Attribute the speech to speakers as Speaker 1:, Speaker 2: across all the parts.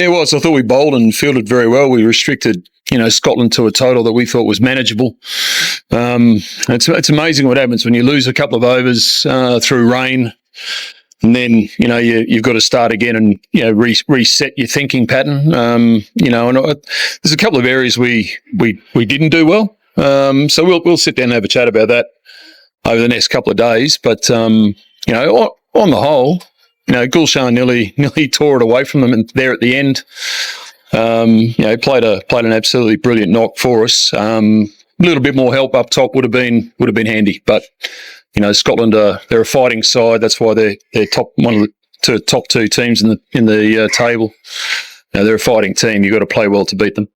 Speaker 1: It was. I thought we bowled and fielded very well. We restricted, Scotland to a total that we thought was manageable. It's amazing what happens when you lose a couple of overs through rain, and then you've got to start again and reset your thinking pattern. And there's a couple of areas we didn't do well. So we'll sit down and have a chat about that over the next couple of days. But on the whole, Gulshan nearly tore it away from them there at the end. Played an absolutely brilliant knock for us. A little bit more help up top would have been handy, but Scotland they're a fighting side. That's why they're top two teams in the table. They're a fighting team. You've got to play well to beat them.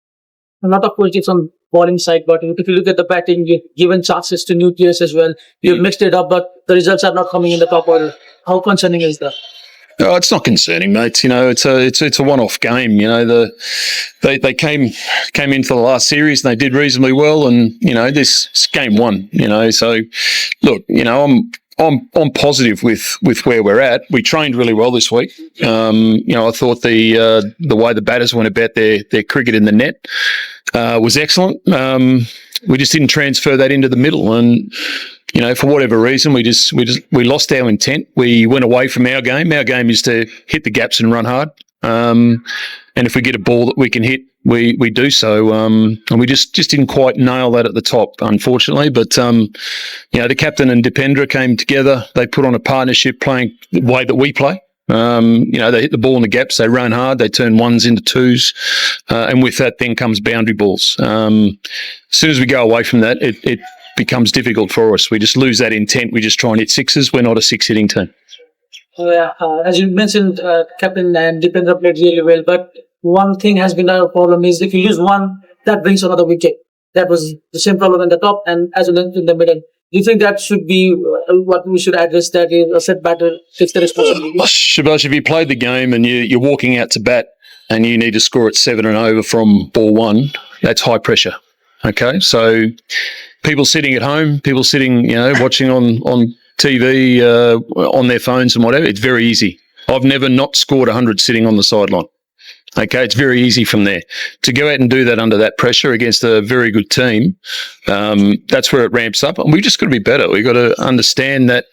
Speaker 2: A lot of positives on bowling side, but if you look at the batting, you've given chances to new players as well. You've mixed it up, but the results are not coming in the top order. How concerning is that?
Speaker 1: Oh, it's not concerning, mate. It's a one-off game. They came into the last series and they did reasonably well, and this is game one. So look, I'm positive with where we're at. We trained really well this week. I thought the way the batters went about their cricket in the net was excellent. We just didn't transfer that into the middle, and for whatever reason, we lost our intent. We went away from our game. Our game is to hit the gaps and run hard. And if we get a ball that we can hit, we do so. And we just didn't quite nail that at the top, unfortunately. But the captain and Dipendra came together. They put on a partnership playing the way that we play. They hit the ball in the gaps, they run hard, they turn ones into twos, and with that then comes boundary balls. As soon as we go away from that, it becomes difficult for us. We just lose that intent. We just try and hit sixes. We're not a six-hitting team.
Speaker 2: As you mentioned, Captain and Dipendra played really well, but one thing has been our problem is if you lose one, that brings another wicket. That was the same problem in the top and as well in the middle. Do you think that should be what we should address, that is a set batter takes the responsibility?
Speaker 1: Shabazz, if you played the game and you're walking out to bat and you need to score at 7 and over from ball one, that's high pressure. Okay, so people sitting at home, people sitting, watching on TV, on their phones and whatever, it's very easy. I've never not scored 100 sitting on the sideline. Okay, it's very easy from there. To go out and do that under that pressure against a very good team, that's where it ramps up. And we've just got to be better. We've got to understand that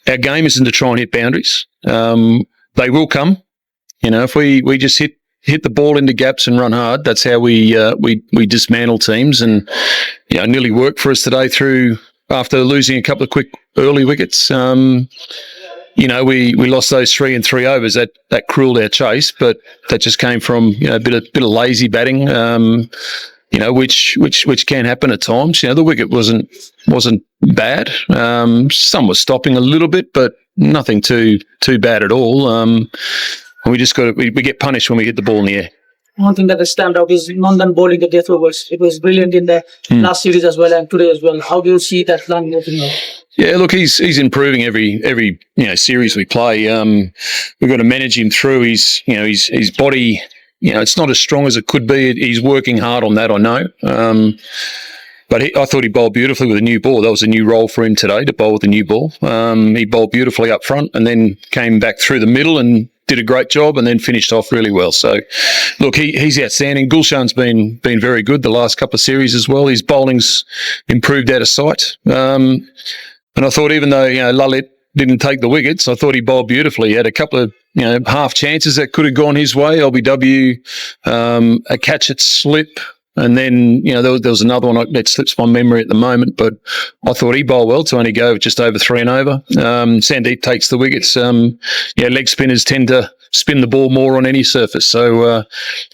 Speaker 1: our game isn't to try and hit boundaries. They will come. If we just hit the ball into gaps and run hard, that's how we dismantle teams. And nearly worked for us today after losing a couple of quick early wickets. We lost those 3 and 3 overs. That cruelled our chase, but that just came from a bit of lazy batting, which can happen at times. The wicket wasn't bad. Some was stopping a little bit, but nothing too bad at all. We just we get punished when we hit the ball in the air.
Speaker 2: One thing that has stand out is Nandan bowling the death overs. It was brilliant in the last series as well and today as well. How do you see that plan moving on?
Speaker 1: Yeah, look, he's improving every series we play. We've got to manage him through his body. It's not as strong as it could be. He's working hard on that, I know. But I thought he bowled beautifully with a new ball. That was a new role for him today, to bowl with a new ball. He bowled beautifully up front and then came back through the middle and did a great job and then finished off really well. So, look, he's outstanding. Gulshan's been very good the last couple of series as well. His bowling's improved out of sight. And I thought even though, Lalit didn't take the wickets, I thought he bowled beautifully. He had a couple of, half chances that could have gone his way. LBW, a catch at slip. And then, there was another one that slips my memory at the moment, but I thought he bowled well to only go just over 3 and over. Sandeep takes the wickets. Leg spinners tend to spin the ball more on any surface. So,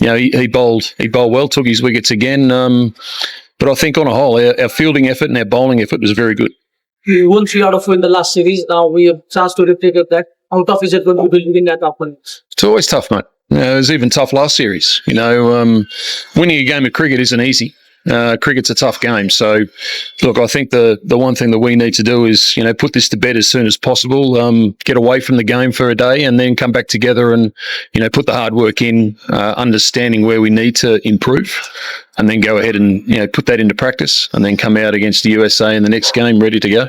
Speaker 1: he bowled well, took his wickets again. But I think on a whole, our fielding effort and our bowling effort was very good.
Speaker 2: We won 3 out of 4 in the last series. Now we have a chance to replicate that. How tough is it going to be building that up?
Speaker 1: It's always tough, mate. It was even tough last series. Winning a game of cricket isn't easy. Cricket's a tough game. So, look, I think the one thing that we need to do is, put this to bed as soon as possible, get away from the game for a day and then come back together and, put the hard work in, understanding where we need to improve and then go ahead and, put that into practice and then come out against the USA in the next game ready to go.